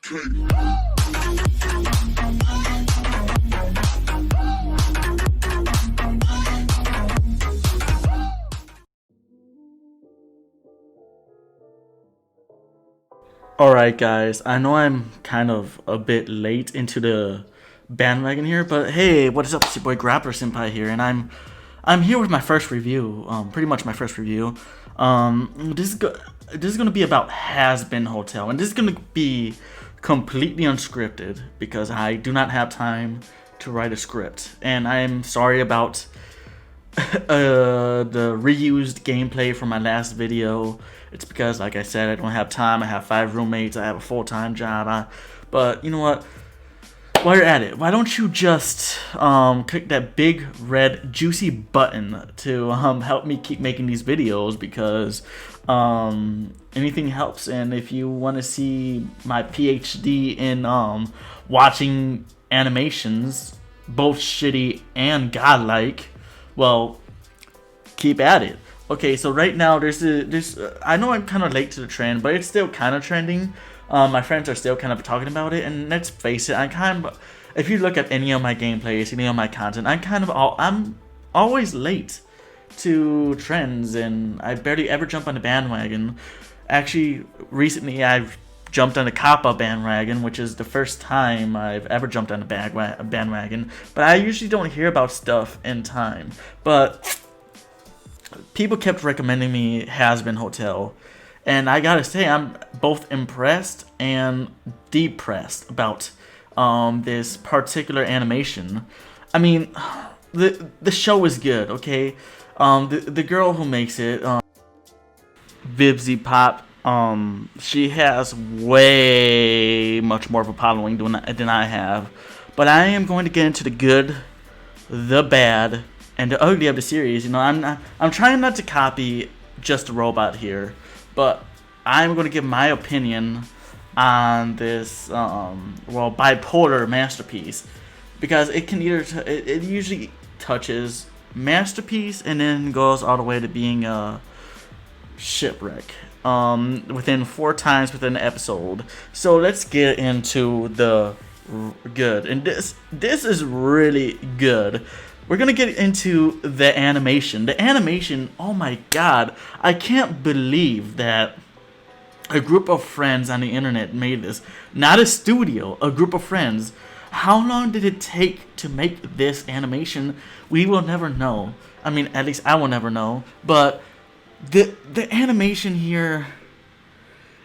Alright guys, I know I'm kind of a bit late into the bandwagon here, but hey, what is up? It's your boy Grappler Senpai here, and I'm here with my first review, pretty much my first review. This is gonna be about Hazbin Hotel, and this is gonna be completely unscripted because I do not have time to write a script, and I'm sorry about the reused gameplay from my last video. It's because, like I said, I don't have time. I have 5 roommates. I have a full-time job. But you know what? While you're at it, why don't you just click that big red juicy button to help me keep making these videos, because anything helps. And if you want to see my PhD in watching animations, both shitty and godlike, well, keep at it. Okay, so right now I know I'm kind of late to the trend, but it's still kind of trending. My friends are still kind of talking about it, and let's face it, if you look at any of my gameplays, any of my content, I'm always late to trends, and I barely ever jump on the bandwagon. Actually, recently I've jumped on the Kappa bandwagon, which is the first time I've ever jumped on a bandwagon, but I usually don't hear about stuff in time. But people kept recommending me Hazbin Hotel, and I gotta say, I'm both impressed and depressed about this particular animation. I mean, the show is good, okay? The girl who makes it, Vibzy Pop, she has way much more of a following than I have. But I am going to get into the good, the bad, and the ugly of the series. You know, I'm trying not to copy Just a Robot here, but I'm going to give my opinion on this bipolar masterpiece, because it can it usually touches masterpiece and then goes all the way to being a shipwreck within 4 times within the episode. So let's get into the good, and this is really good. We're gonna get into the animation. The animation, oh my god, I can't believe that a group of friends on the internet made this. Not a studio, a group of friends. How long did it take to make this animation? We will never know. I mean, at least I will never know. But the animation here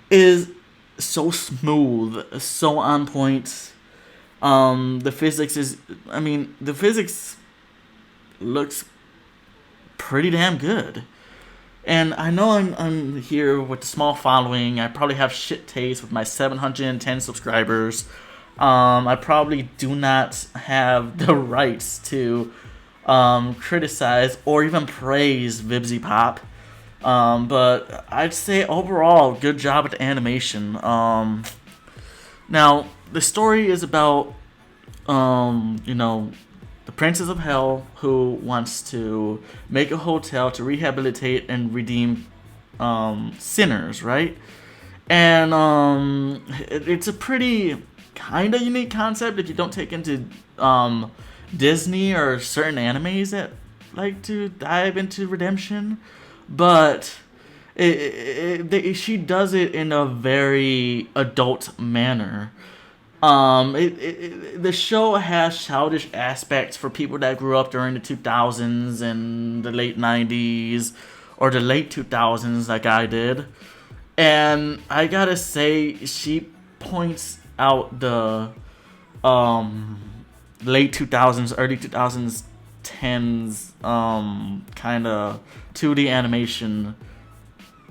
is so smooth, so on point. The physics looks pretty damn good. And I know I'm here with a small following. I probably have shit taste with my 710 subscribers. I probably do not have the rights to criticize or even praise Vibzy Pop. But I'd say overall, good job with the animation. Now, the story is about, the Princess of Hell, who wants to make a hotel to rehabilitate and redeem sinners, right? And it's a pretty kind of unique concept if you don't take into Disney or certain animes that like to dive into redemption. But she does it in a very adult manner. The show has childish aspects for people that grew up during the 2000s and the late 90s or the late 2000s like I did. And I gotta say, she points out the late 2000s, early 2010s kind of 2D animation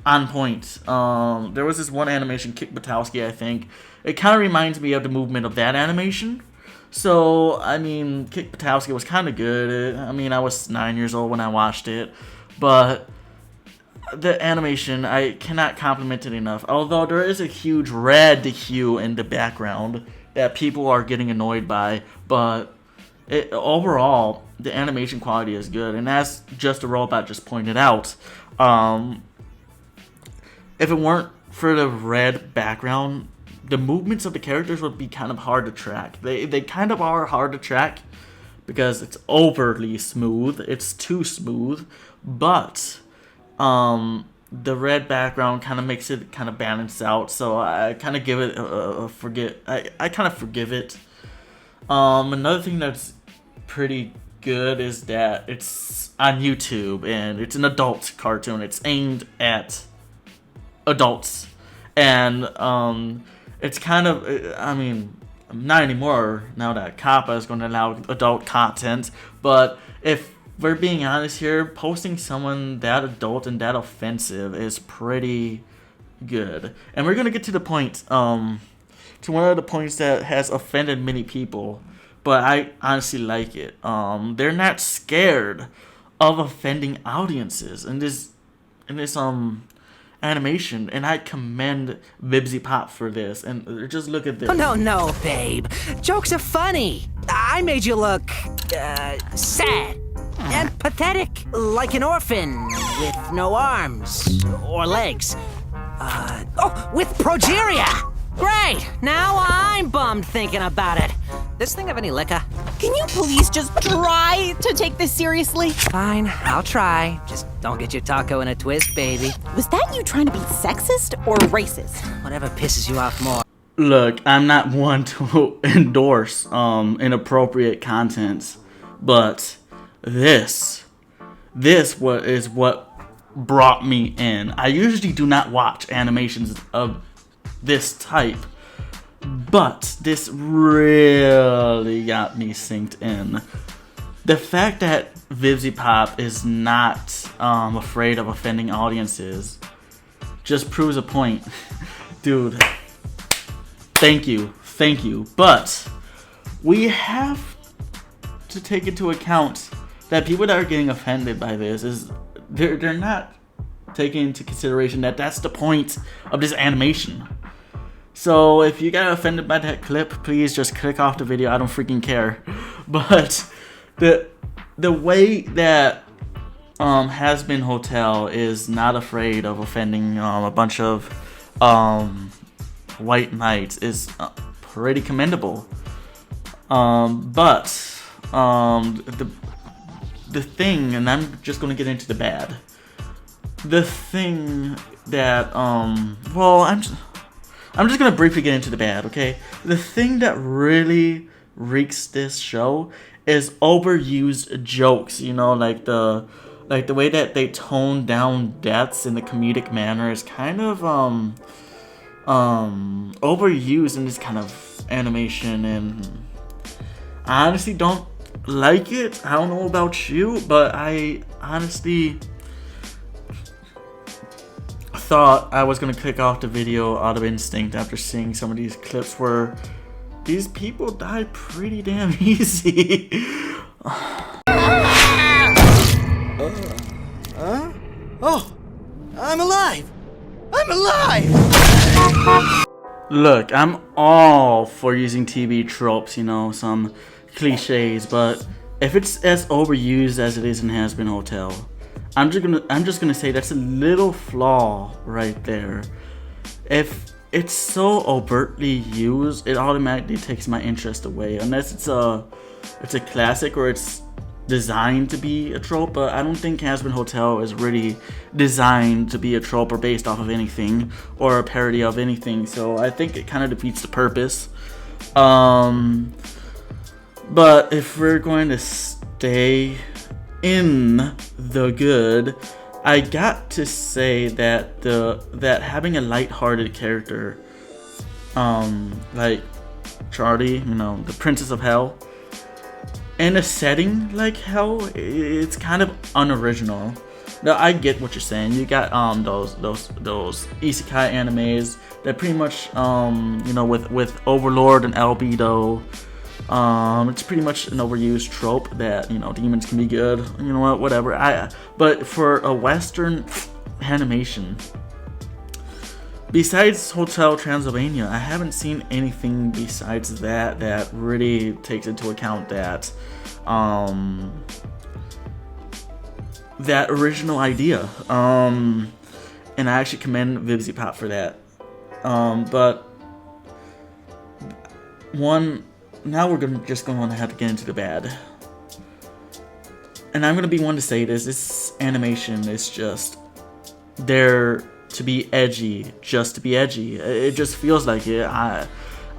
on point. There was this one animation, Kick Butowski, I think. It kind of reminds me of the movement of that animation. So, I mean, Kick Butowski was kind of good. I mean, I was 9 years old when I watched it. But the animation, I cannot compliment it enough. Although there is a huge red hue in the background that people are getting annoyed by. But overall, the animation quality is good. And as Just a Robot just pointed out, if it weren't for the red background, the movements of the characters would be kind of hard to track. They kind of are hard to track because it's overly smooth. It's too smooth, but the red background kind of makes it kind of balance out. So I kind of give it I kind of forgive it. Another thing that's pretty good is that it's on YouTube and it's an adult cartoon. It's aimed at adults, and it's kind of, I mean, not anymore now that COPPA is going to allow adult content, but if we're being honest here, posting someone that adult and that offensive is pretty good. And we're going to get to the point, to one of the points that has offended many people, but I honestly like it. They're not scared of offending audiences in this animation, and I commend Vibsy Pop for this. And just look at this. Oh, no, babe. Jokes are funny. I made you look sad and pathetic, like an orphan with no arms or legs. With progeria. Great. Now I'm bummed thinking about it. This thing have any liquor? Can you please just try to take this seriously? Fine, I'll try. Just don't get your taco in a twist, baby. Was that you trying to be sexist or racist? Whatever pisses you off more. Look, I'm not one to endorse inappropriate content, but this is what brought me in. I usually do not watch animations of this type, but this really got me synced in. The fact that Vibsy Pop is not afraid of offending audiences just proves a point. Dude, thank you. But we have to take into account that people that are getting offended by this is they're not taking into consideration that that's the point of this animation. So if you got offended by that clip, please just click off the video. I don't freaking care. But the way that Hazbin Hotel is not afraid of offending a bunch of white knights is pretty commendable. But the thing, and I'm just gonna get into the bad. The thing that I'm just gonna briefly get into the bad, okay? The thing that really reeks this show is overused jokes. You know, like the way that they tone down deaths in the comedic manner is kind of overused in this kind of animation, and I honestly don't like it. I don't know about you, but I honestly thought I was gonna click off the video out of instinct after seeing some of these clips where these people die pretty damn easy. Oh, I'm alive! I'm alive! Look, I'm all for using TV tropes, you know, some cliches, but if it's as overused as it is in Hazbin Hotel, I'm just gonna say that's a little flaw right there. If it's so overtly used, it automatically takes my interest away, unless it's a classic or it's designed to be a trope. But I don't think Hazbin Hotel is really designed to be a trope or based off of anything or a parody of anything. So I think it kind of defeats the purpose. But if we're going to stay in the good, I got to say that that having a lighthearted character, like Charlie, you know, the Princess of Hell, in a setting like Hell, it's kind of unoriginal. Now I get what you're saying. You got those isekai animes that pretty much you know, with Overlord and Albedo. It's pretty much an overused trope that, you know, demons can be good. You know what? Whatever. But for a Western animation, besides Hotel Transylvania, I haven't seen anything besides that really takes into account that that original idea. And I actually commend Vibsy Pop for that. But now we're just going to have to get into the bad. And I'm going to be one to say this animation is just there to be edgy, just to be edgy. It just feels like it.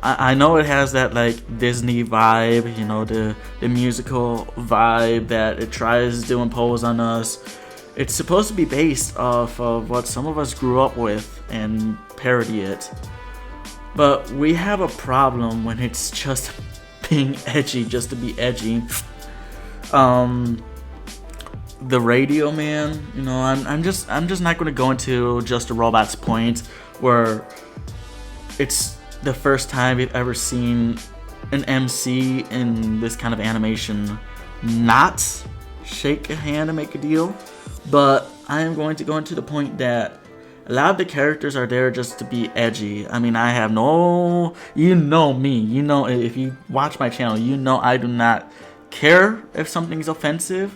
I know it has that like Disney vibe, you know, the musical vibe that it tries to impose on us. It's supposed to be based off of what some of us grew up with and parody it. But we have a problem when it's just being edgy just to be edgy. The Radio Man, you know, I'm just not going to go into Just a Robot's point where it's the first time we've ever seen an MC in this kind of animation not shake a hand and make a deal. But I am going to go into the point that a lot of the characters are there just to be edgy. I mean, I have no, you know me, you know, if you watch my channel, you know I do not care if something's offensive,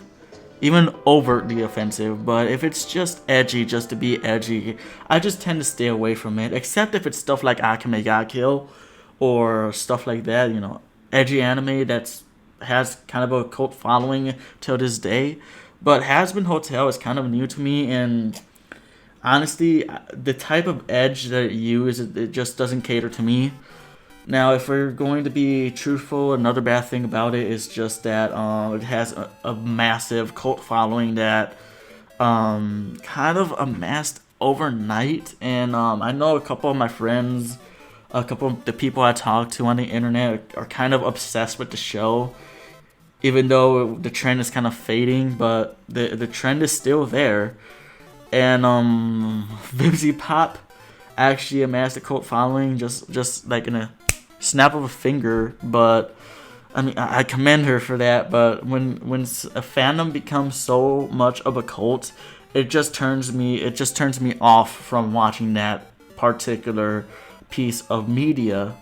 even overtly offensive. But if it's just edgy just to be edgy, I just tend to stay away from it, except if it's stuff like Akame ga Kill or stuff like that, you know, edgy anime that's has kind of a cult following till this day. But Hazbin Hotel is kind of new to me, and honestly, the type of edge that it uses, it just doesn't cater to me. Now, if we're going to be truthful, another bad thing about it is just that it has a massive cult following that kind of amassed overnight. And I know a couple of my friends, a couple of the people I talk to on the internet are kind of obsessed with the show. Even though the trend is kind of fading, but the trend is still there. And Vibsy Pop actually amassed a cult following just like in a snap of a finger. But I mean, I commend her for that. But when a fandom becomes so much of a cult, it just turns me off from watching that particular piece of media.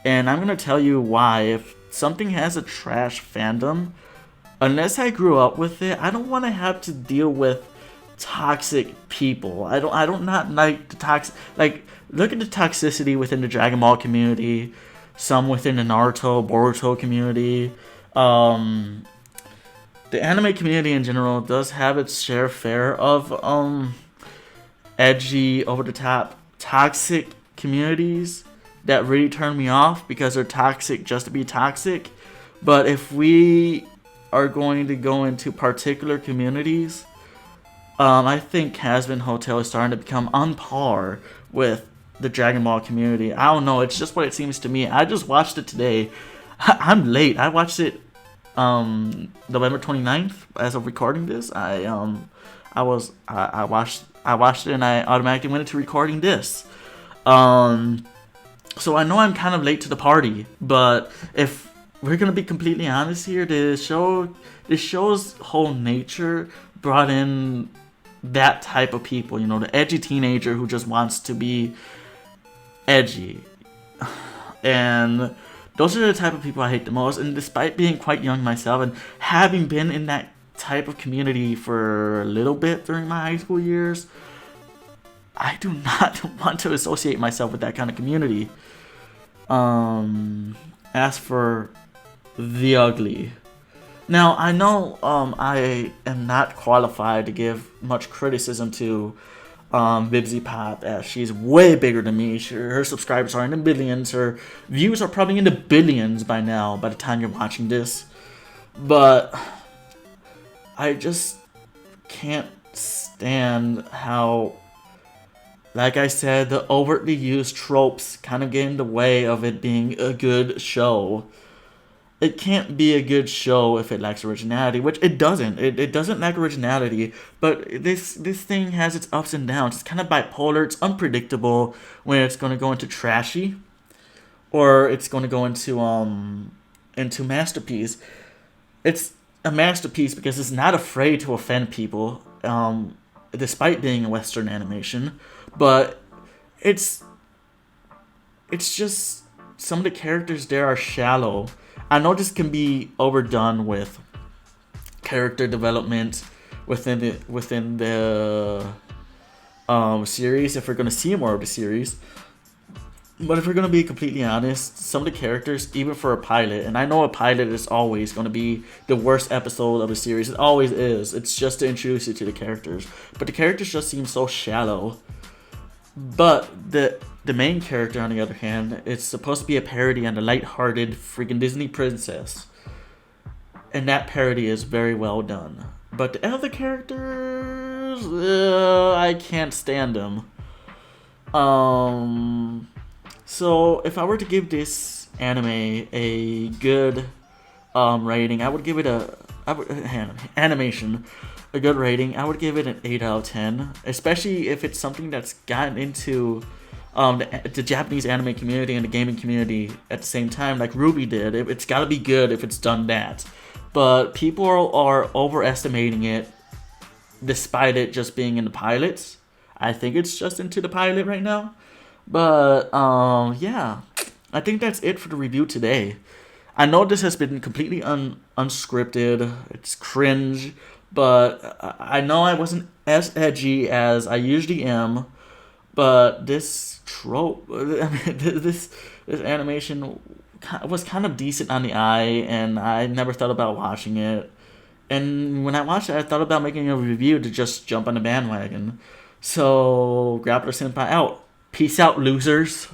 And I'm gonna tell you why. If something has a trash fandom, unless I grew up with it, I don't want to have to deal with toxic people. I don't not like the toxic. Like, look at the toxicity within the Dragon Ball community, some within the Naruto, Boruto community. The anime community in general does have its share of edgy, over the top, toxic communities that really turn me off because they're toxic just to be toxic. But if we are going to go into particular communities, I think Hazbin Hotel is starting to become on par with the Dragon Ball community. I don't know, it's just what it seems to me. I just watched it today. I'm late. I watched it November 29th as of recording this. I watched it and I automatically went into recording this. So I know I'm kind of late to the party, but if we're gonna be completely honest here, the show's whole nature brought in that type of people, you know, the edgy teenager who just wants to be edgy. And those are the type of people I hate the most. And despite being quite young myself and having been in that type of community for a little bit during my high school years, I do not want to associate myself with that kind of community. As for the ugly, now I know I am not qualified to give much criticism to Vibsy Pop, as she's way bigger than me. Her subscribers are in the billions. Her views are probably in the billions by now, by the time you're watching this. But I just can't stand how, like I said, the overtly used tropes kind of get in the way of it being a good show. It can't be a good show if it lacks originality, which it doesn't. It doesn't lack originality, but this thing has its ups and downs. It's kind of bipolar. It's unpredictable when it's going to go into trashy, or it's going to go into masterpiece. It's a masterpiece because it's not afraid to offend people, despite being a Western animation. But it's just some of the characters there are shallow. I know this can be overdone with character development within the series, if we're going to see more of the series. But if we're gonna be completely honest, some of the characters, even for a pilot, and I know a pilot is always gonna be the worst episode of the series. It always is. It's just to introduce you to the characters. But the characters just seem so shallow. But the main character, on the other hand, it's supposed to be a parody on the lighthearted freaking Disney princess. And that parody is very well done. But the other characters, I can't stand them. So if I were to give this anime a good rating, I would give it animation a good rating. I would give it an 8 out of 10, especially if it's something that's gotten into the Japanese anime community and the gaming community at the same time, like Ruby did. It's got to be good if it's done that. But people are overestimating it, despite it just being in the pilots. I think it's just into the pilot right now. But yeah, I think that's it for the review today. I know this has been completely unscripted. It's cringe, but I know I wasn't as edgy as I usually am. But this trope, I mean, this animation was kind of decent on the eye, and I never thought about watching it. And when I watched it, I thought about making a review to just jump on the bandwagon. So, Grappler Senpai out. Peace out, losers.